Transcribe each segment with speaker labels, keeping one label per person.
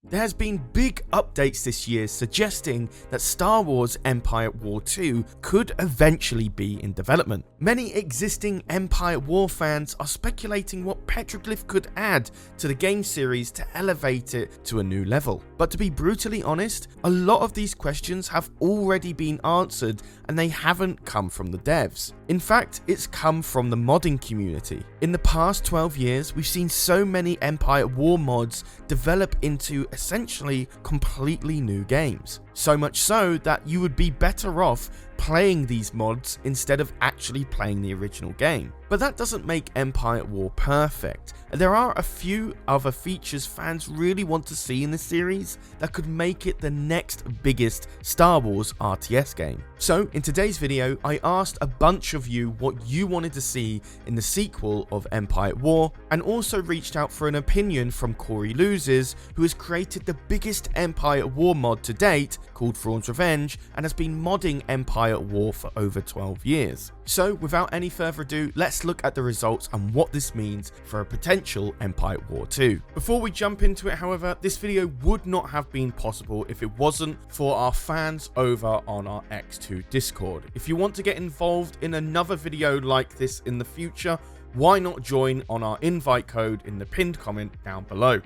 Speaker 1: There has been big updates this year suggesting that Star Wars Empire at War 2 could eventually be in development. Many existing Empire at War fans are speculating what Petroglyph could add to the game series to elevate it to a new level. But to be brutally honest, a lot of these questions have already been answered and they haven't come from the devs. In fact, it's come from the modding community. In the past 12 years, we've seen so many Empire at War mods develop into essentially completely new games. So much so that you would be better off playing these mods instead of actually playing the original game. But that doesn't make Empire at War perfect. There are a few other features fans really want to see in the series that could make it the next biggest Star Wars RTS game. So in today's video, I asked a bunch of you what you wanted to see in the sequel of Empire at War, and also reached out for an opinion from Corey Loses, who has created the biggest Empire at War mod to date, called Thrawn's Revenge, and has been modding Empire at War for over 12 years. So without any further ado, let's look at the results and what this means for a potential Empire at War 2. Before we jump into it, however, this video would not have been possible if it wasn't for our fans over on our EcksToo Discord. If you want to get involved in another video like this in the future, why not join on our invite code in the pinned comment down below.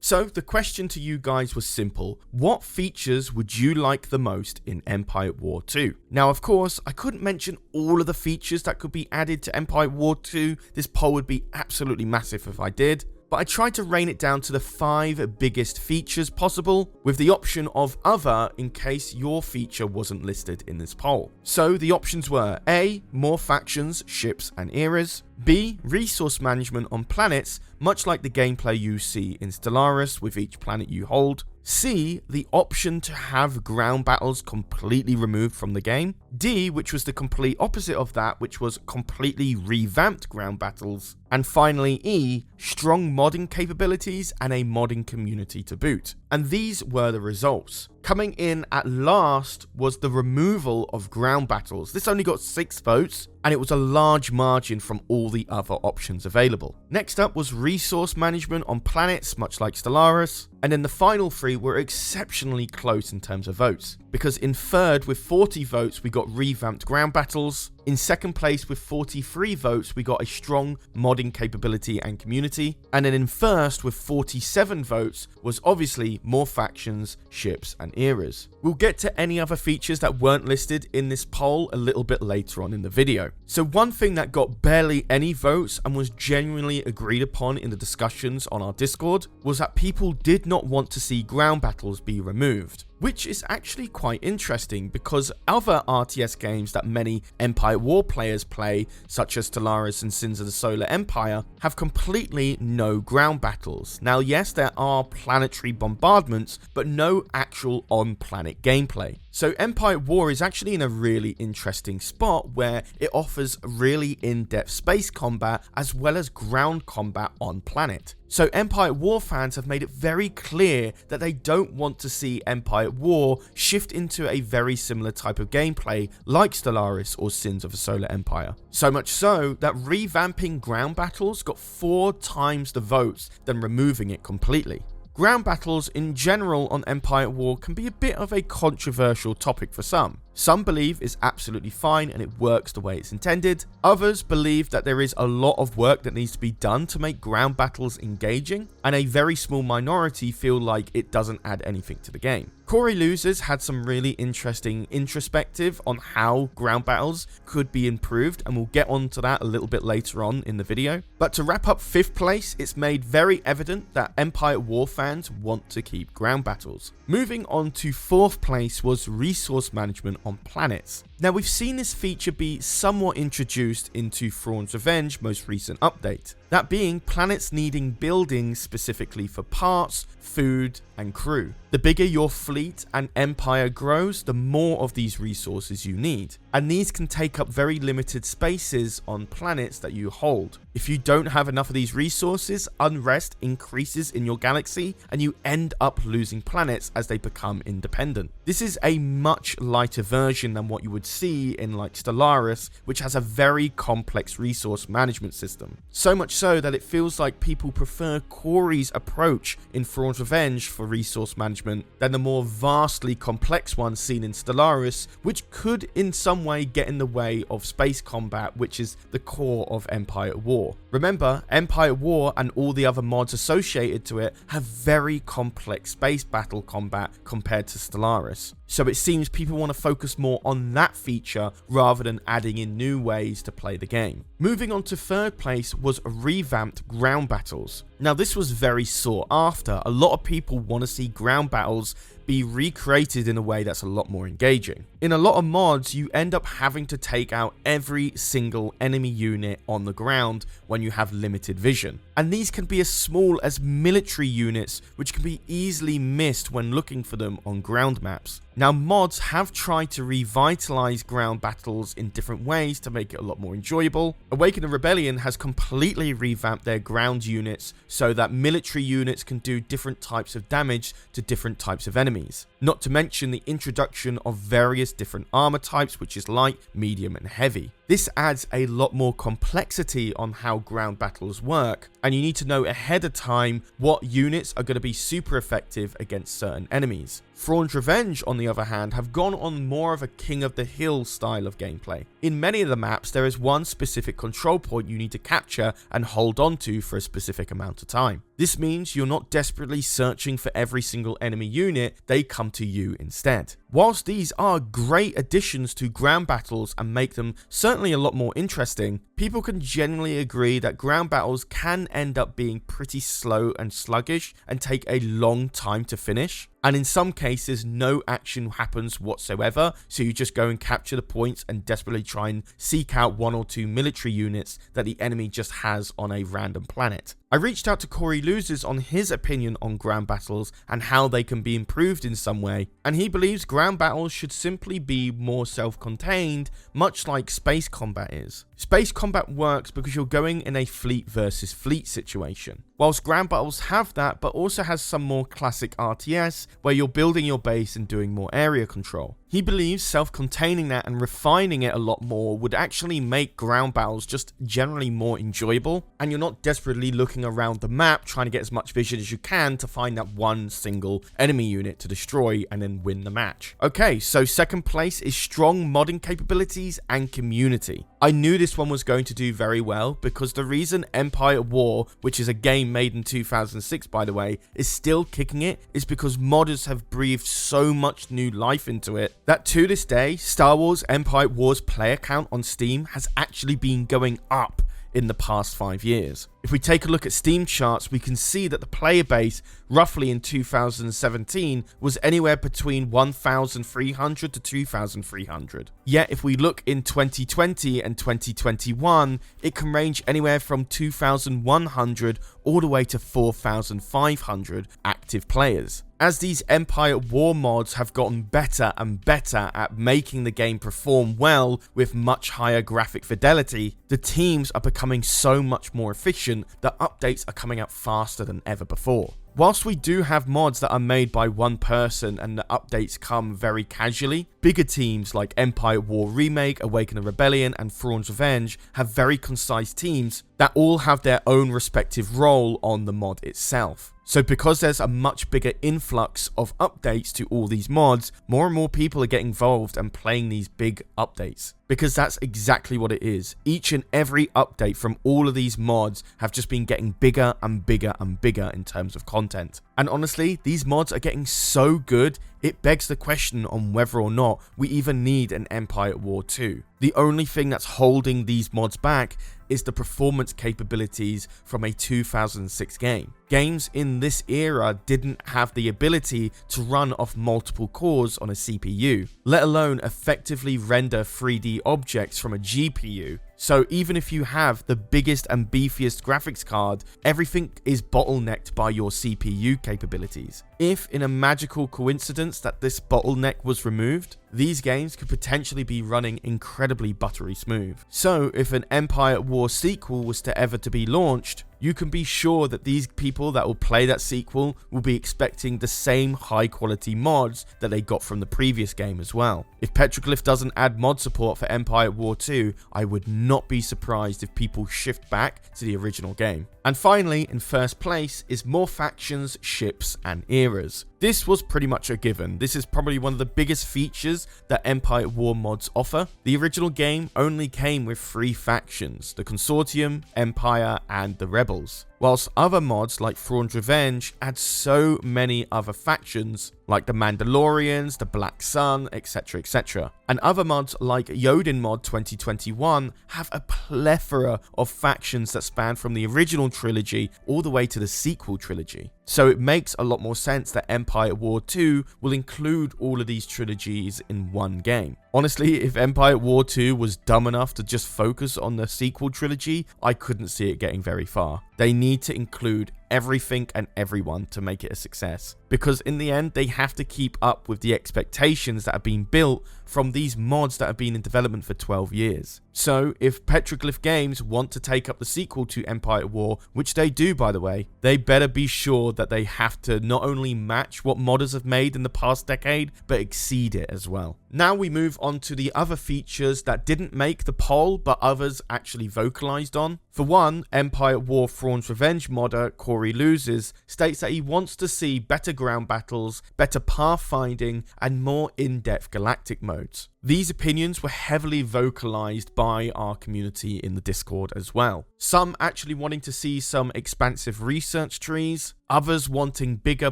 Speaker 1: So the question to you guys was simple: what features would you like the most in Empire at War 2? Now of course, I couldn't mention all of the features that could be added to Empire at War 2, this poll would be absolutely massive if I did. But I tried to rein it down to the 5 biggest features possible, with the option of other in case your feature wasn't listed in this poll. So the options were A, more factions, ships and eras; B, resource management on planets, much like the gameplay you see in Stellaris with each planet you hold; C, the option to have ground battles completely removed from the game; D, which was the complete opposite of that, which was completely revamped ground battles; and finally E, strong modding capabilities and a modding community to boot. And these were the results. Coming in at last was the removal of ground battles. This only got 6 votes, and it was a large margin from all the other options available. Next up was resource management on planets, much like Stellaris. And then the final 3 were exceptionally close in terms of votes, because in third with 40 votes we got revamped ground battles. In second place with 43 votes we got a strong modding capability and community. And then in first with 47 votes was obviously more factions, ships and eras. We'll get to any other features that weren't listed in this poll a little bit later on in the video. So one thing that got barely any votes and was genuinely agreed upon in the discussions on our Discord was that people did not want to see ground battles be removed. Which is actually quite interesting, because other RTS games that many Empire at War players play, such as Stellaris and Sins of the Solar Empire, have completely no ground battles. Now yes, there are planetary bombardments, but no actual on-planet gameplay. So Empire at War is actually in a really interesting spot where it offers really in-depth space combat as well as ground combat on planet. So Empire at War fans have made it very clear that they don't want to see Empire at War shift into a very similar type of gameplay like Stellaris or Sins of the Solar Empire. So much so that revamping ground battles got 4 times the votes than removing it completely. Ground battles in general on Empire at War can be a bit of a controversial topic for some. Some believe it's absolutely fine and it works the way it's intended. Others believe that there is a lot of work that needs to be done to make ground battles engaging, and a very small minority feel like it doesn't add anything to the game. Corey Loses had some really interesting introspective on how ground battles could be improved, and we'll get onto that a little bit later on in the video. But to wrap up 5th place, it's made very evident that Empire at War fans want to keep ground battles. Moving on to 4th place was resource management on planets. Now we've seen this feature be somewhat introduced into Thrawn's Revenge most recent update, that being planets needing buildings specifically for parts, food and crew. The bigger your fleet and empire grows, the more of these resources you need, and these can take up very limited spaces on planets that you hold. If you don't have enough of these resources, unrest increases in your galaxy and you end up losing planets as they become independent. This is a much lighter version than what you would see in like Stellaris, which has a very complex resource management system. So much so that it feels like people prefer Corey's approach in Thrawn's Revenge for resource management than the more vastly complex one seen in Stellaris, which could in some way get in the way of space combat, which is the core of Empire at War. Remember, Empire at War and all the other mods associated to it have very complex space battle combat compared to Stellaris. So it seems people want to focus more on that feature rather than adding in new ways to play the game. Moving on to third place was revamped ground battles. Now this was very sought after. A lot of people want to see ground battles be recreated in a way that's a lot more engaging. In a lot of mods, you end up having to take out every single enemy unit on the ground when you have limited vision. And these can be as small as military units, which can be easily missed when looking for them on ground maps. Now, mods have tried to revitalize ground battles in different ways to make it a lot more enjoyable. Awaken the Rebellion has completely revamped their ground units so that military units can do different types of damage to different types of enemies. Not to mention the introduction of various different armor types, which is light, medium, and heavy. This adds a lot more complexity on how ground battles work, and you need to know ahead of time what units are going to be super effective against certain enemies. Thrawn's Revenge, on the other hand, have gone on more of a King of the Hill style of gameplay. In many of the maps, there is one specific control point you need to capture and hold on to for a specific amount of time. This means you're not desperately searching for every single enemy unit, they come to you instead. Whilst these are great additions to ground battles and make them certainly a lot more interesting, people can generally agree that ground battles can end up being pretty slow and sluggish and take a long time to finish. And in some cases, no action happens whatsoever, so you just go and capture the points and desperately try and seek out one or two military units that the enemy just has on a random planet. I reached out to Corey Losers on his opinion on ground battles and how they can be improved in some way, and he believes ground battles should simply be more self-contained, much like space combat is. Space combat works because you're going in a fleet versus fleet situation, whilst ground battles have that, but also has some more classic RTS where you're building your base and doing more area control. He believes self-containing that and refining it a lot more would actually make ground battles just generally more enjoyable, and you're not desperately looking around the map trying to get as much vision as you can to find that one single enemy unit to destroy and then win the match. Okay, so second place is strong modding capabilities and community. I knew this one was going to do very well because the reason Empire at War, which is a game made in 2006 by the way, is still kicking it is because modders have breathed so much new life into it that to this day, Star Wars Empire at War's player count on Steam has actually been going up in the past 5 years. If we take a look at Steam charts, we can see that the player base roughly in 2017 was anywhere between 1,300 to 2,300. Yet if we look in 2020 and 2021, it can range anywhere from 2,100 all the way to 4,500 active players. As these Empire at War mods have gotten better and better at making the game perform well with much higher graphic fidelity, the teams are becoming so much more efficient that updates are coming out faster than ever before. Whilst we do have mods that are made by one person and the updates come very casually, bigger teams like Empire at War Remake, Awaken the Rebellion, and Thrawn's Revenge have very concise teams that all have their own respective role on the mod itself. So because there's a much bigger influx of updates to all these mods, more and more people are getting involved and playing these big updates. Because that's exactly what it is. Each and every update from all of these mods have just been getting bigger and bigger and bigger in terms of content. And honestly, these mods are getting so good, it begs the question on whether or not we even need an Empire at War 2. The only thing that's holding these mods back is the performance capabilities from a 2006 game. Games in this era didn't have the ability to run off multiple cores on a CPU, let alone effectively render 3D objects from a GPU. So even if you have the biggest and beefiest graphics card, everything is bottlenecked by your CPU capabilities. If in a magical coincidence that this bottleneck was removed, these games could potentially be running incredibly buttery smooth. So if an Empire at War sequel was to ever to be launched, you can be sure that these people that will play that sequel will be expecting the same high quality mods that they got from the previous game as well. If Petroglyph doesn't add mod support for Empire at War 2, I would not be surprised if people shift back to the original game. And finally, in first place is more factions, ships, and eras. This was pretty much a given. This is probably one of the biggest features that Empire at War mods offer. The original game only came with 3 factions: the Consortium, Empire, and the Rebels. Whilst other mods like Thrawn's Revenge add so many other factions like the Mandalorians, the Black Sun, etc, etc. And other mods like Yodin Mod 2021 have a plethora of factions that span from the original trilogy all the way to the sequel trilogy. So it makes a lot more sense that Empire at War 2 will include all of these trilogies in one game. Honestly, if Empire at War 2 was dumb enough to just focus on the sequel trilogy, I couldn't see it getting very far. They need to include everything and everyone to make it a success, because in the end they have to keep up with the expectations that have been built from these mods that have been in development for 12 years. So if Petroglyph Games want to take up the sequel to Empire at War, which they do by the way, they better be sure that they have to not only match what modders have made in the past decade, but exceed it as well. Now we move on to the other features that didn't make the poll, but others actually vocalized on. For one, Empire at War Thrawn's Revenge modder Corey Loses states that he wants to see better ground battles, better pathfinding, and more in-depth galactic modes. These opinions were heavily vocalized by our community in the Discord as well. Some actually wanting to see some expansive research trees, others wanting bigger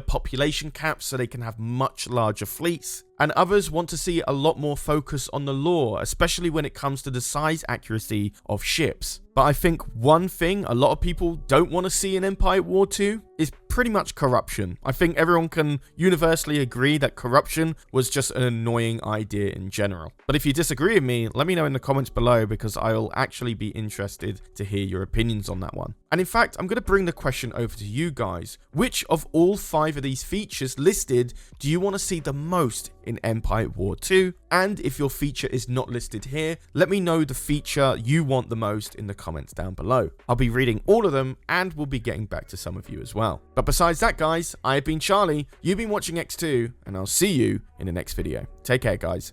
Speaker 1: population caps so they can have much larger fleets, and others want to see a lot more focus on the lore, especially when it comes to the size accuracy of ships. But I think one thing a lot of people don't want to see in Empire at War 2 is pretty much corruption. I think everyone can universally agree that corruption was just an annoying idea in general. But if you disagree with me, let me know in the comments below, because I'll actually be interested to hear your opinions on that one. And in fact, I'm going to bring the question over to you guys. Which of all 5 of these features listed do you want to see the most in Empire at War 2? And if your feature is not listed here, let me know the feature you want the most in the comments down below. I'll be reading all of them and we'll be getting back to some of you as well. But besides that guys, I've been Charlie, you've been watching EcksToo, and I'll see you in the next video. Take care guys.